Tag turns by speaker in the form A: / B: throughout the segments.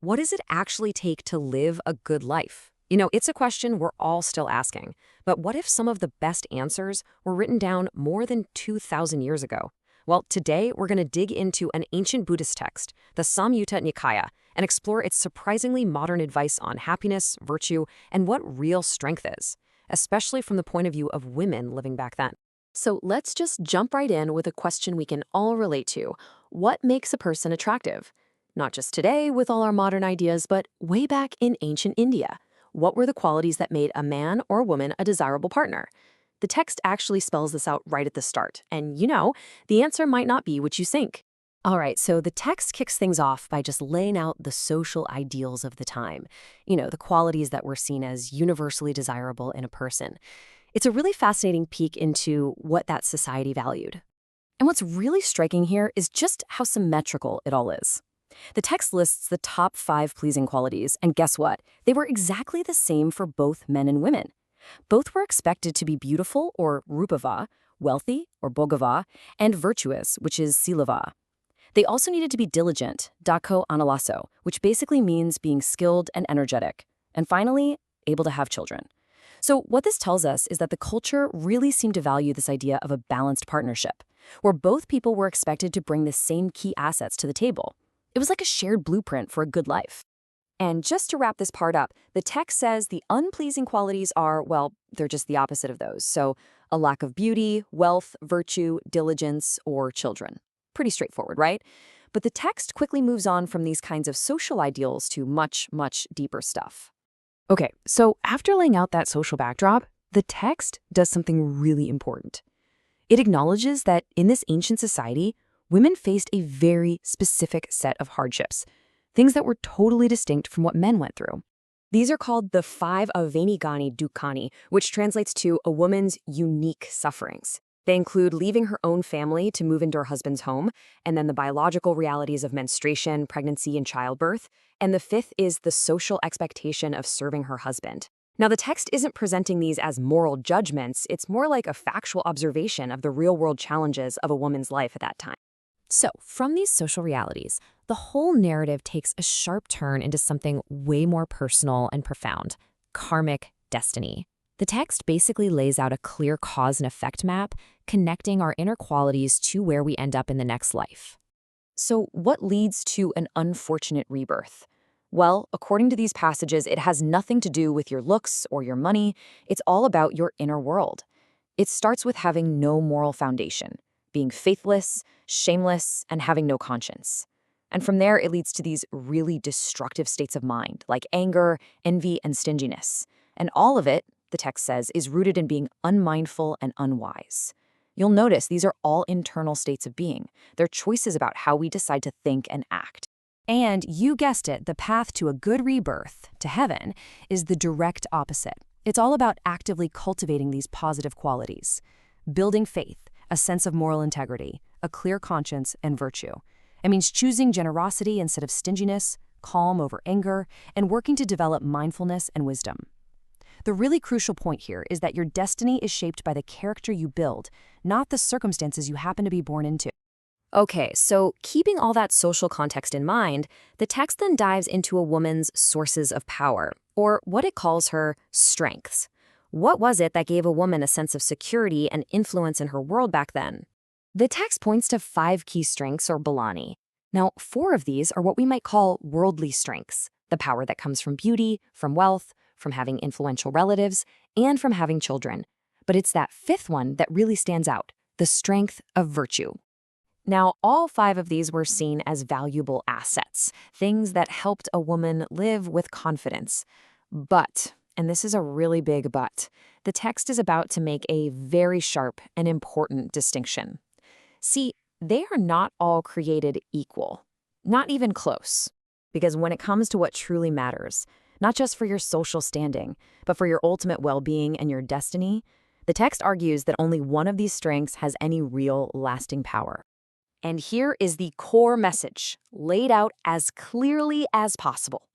A: What does it actually take to live a good life? It's a question we're all still asking. But what if some of the best answers were written down more than 2,000 years ago? Well, today we're going to dig into an ancient Buddhist text, the Saṃyuttanikāya, and explore its surprisingly modern advice on happiness, virtue, and what real strength is, especially from the point of view of women living back then. So let's just jump right in with a question we can all relate to. What makes a person attractive? Not just today with all our modern ideas, but way back in ancient India. What were the qualities that made a man or woman a desirable partner? The text actually spells this out right at the start, and the answer might not be what you think. All right, so the text kicks things off by just laying out the social ideals of the time. The qualities that were seen as universally desirable in a person. It's a really fascinating peek into what that society valued. And what's really striking here is just how symmetrical it all is. The text lists the top 5 pleasing qualities, and guess what? They were exactly the same for both men and women. Both were expected to be beautiful, or rupava, wealthy, or bhogava, and virtuous, which is silava. They also needed to be diligent, dako analaso, which basically means being skilled and energetic. And finally, able to have children. So what this tells us is that the culture really seemed to value this idea of a balanced partnership, where both people were expected to bring the same key assets to the table. It was like a shared blueprint for a good life. And just to wrap this part up, the text says the unpleasing qualities are, well, they're just the opposite of those. So a lack of beauty, wealth, virtue, diligence, or children. Pretty straightforward, right? But the text quickly moves on from these kinds of social ideals to much, much deeper stuff. Okay, so after laying out that social backdrop, the text does something really important. It acknowledges that in this ancient society, women faced a very specific set of hardships, things that were totally distinct from what men went through. These are called the 5 Avainigani Dukkani, which translates to a woman's unique sufferings. They include leaving her own family to move into her husband's home, and then the biological realities of menstruation, pregnancy, and childbirth. And the 5th is the social expectation of serving her husband. Now, the text isn't presenting these as moral judgments. It's more like a factual observation of the real-world challenges of a woman's life at that time. So, from these social realities, the whole narrative takes a sharp turn into something way more personal and profound: karmic destiny. The text basically lays out a clear cause and effect map, connecting our inner qualities to where we end up in the next life. So, what leads to an unfortunate rebirth? Well, according to these passages, it has nothing to do with your looks or your money. It's all about your inner world. It starts with having no moral foundation, being faithless, shameless, and having no conscience. And from there, it leads to these really destructive states of mind, like anger, envy, and stinginess. And all of it, the text says, is rooted in being unmindful and unwise. You'll notice these are all internal states of being. They're choices about how we decide to think and act. And you guessed it, the path to a good rebirth, to heaven, is the direct opposite. It's all about actively cultivating these positive qualities, building faith, a sense of moral integrity, a clear conscience, and virtue. It means choosing generosity instead of stinginess, calm over anger, and working to develop mindfulness and wisdom. The really crucial point here is that your destiny is shaped by the character you build, not the circumstances you happen to be born into. Okay, so keeping all that social context in mind, the text then dives into a woman's sources of power, or what it calls her strengths. What was it that gave a woman a sense of security and influence in her world back then? The text points to 5 key strengths, or balani. Now, 4 of these are what we might call worldly strengths, the power that comes from beauty, from wealth, from having influential relatives, and from having children. But it's that 5th one that really stands out, the strength of virtue. Now, all 5 of these were seen as valuable assets, things that helped a woman live with confidence. But, and this is a really big but, the text is about to make a very sharp and important distinction. See, they are not all created equal, not even close. Because when it comes to what truly matters, not just for your social standing, but for your ultimate well-being and your destiny, the text argues that only one of these strengths has any real lasting power. And here is the core message, laid out as clearly as possible.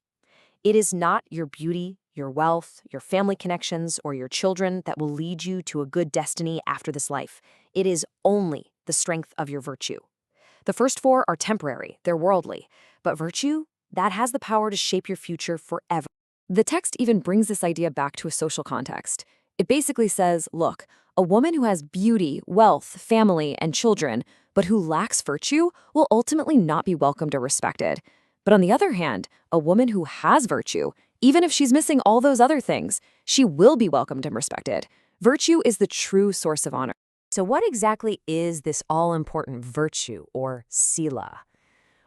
A: It is not your beauty, your wealth, your family connections, or your children that will lead you to a good destiny after this life. It is only the strength of your virtue. The first 4 are temporary, they're worldly, but virtue, that has the power to shape your future forever. The text even brings this idea back to a social context. It basically says, look, a woman who has beauty, wealth, family, and children, but who lacks virtue will ultimately not be welcomed or respected. But on the other hand, a woman who has virtue, even if she's missing all those other things, she will be welcomed and respected. Virtue is the true source of honor. So what exactly is this all-important virtue, or sila?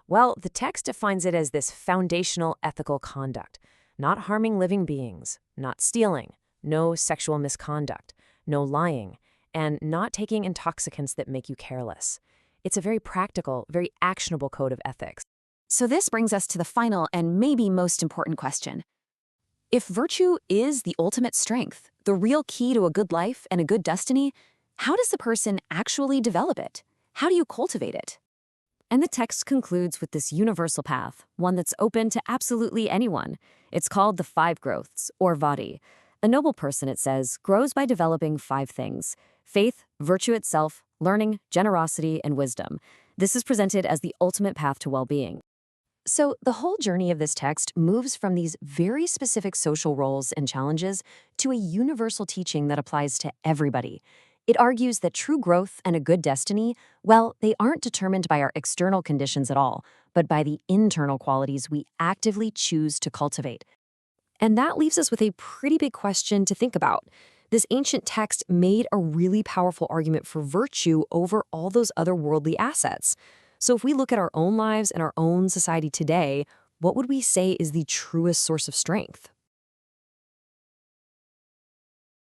A: Well, the text defines it as this foundational ethical conduct, not harming living beings, not stealing, no sexual misconduct, no lying, and not taking intoxicants that make you careless. It's a very practical, very actionable code of ethics.
B: So this brings us to the final and maybe most important question. If virtue is the ultimate strength, the real key to a good life and a good destiny, how does the person actually develop it? How do you cultivate it? And the text concludes with this universal path, one that's open to absolutely anyone. It's called the 5 growths, or vadi. A noble person, it says, grows by developing 5 things: faith, virtue itself, learning, generosity, and wisdom. This is presented as the ultimate path to well-being. So the whole journey of this text moves from these very specific social roles and challenges to a universal teaching that applies to everybody. It argues that true growth and a good destiny, well, they aren't determined by our external conditions at all, but by the internal qualities we actively choose to cultivate. And that leaves us with a pretty big question to think about. This ancient text made a really powerful argument for virtue over all those other worldly assets. So if we look at our own lives and our own society today, what would we say is the truest source of strength?